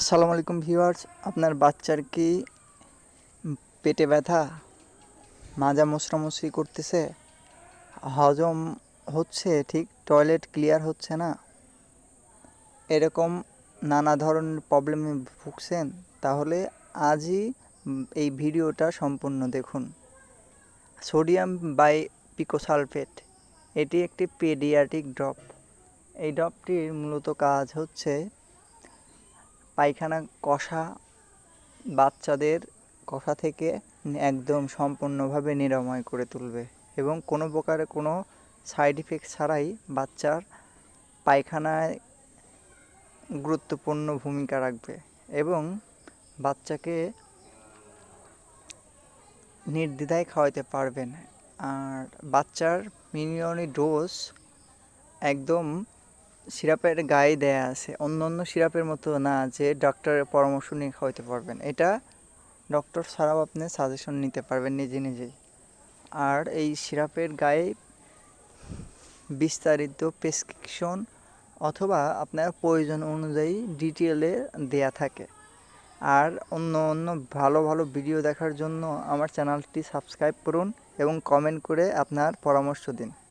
আসসালামু আলাইকুম ভিউয়ার্স, আপনার বাচ্চার কি পেটে ব্যথা, মাজা মোছড়ামুছড়ি করতেছে, হজম হচ্ছে ঠিক, টয়লেট ক্লিয়ার হচ্ছে না, এরকম নানা ধরনের প্রবলেমে ভুগছেন? তাহলে আজই এই ভিডিওটা সম্পূর্ণ দেখুন। সোডিয়াম বাইপিকোসালফেট এটি একটি পেডিয়াট্রিক ড্রপ। এই ড্রপটির মূলত কাজ হচ্ছে পায়খানা কষা, বাচ্চাদের কষা থেকে একদম সম্পূর্ণভাবে নিরাময় করে তুলবে এবং কোনো প্রকারে কোনো সাইড ইফেক্ট ছাড়াই বাচ্চার পায়খানায় গুরুত্বপূর্ণ ভূমিকা রাখবে এবং বাচ্চাকে নির্দ্বিধায় খাওয়াতে পারবেন। আর বাচ্চার মিনিমম ডোজ একদম সিরাপের গায়ে দেয়া আছে, অন্য অন্য সিরাপের মতো না যে ডক্টরের পরামর্শ নিয়ে খাওয়াতে পারবেন। এটা ডক্টর ছাড়াও আপনি সাজেশন নিতে পারবেন নিজে নিজেই। আর এই সিরাপের গায়ে বিস্তারিত প্রেসক্রিপশন অথবা আপনার প্রয়োজন অনুযায়ী ডিটেলে দেয়া থাকে। আর অন্য অন্য ভালো ভালো ভিডিও দেখার জন্য আমার চ্যানেলটি সাবস্ক্রাইব করুন এবং কমেন্ট করে আপনার পরামর্শ দিন।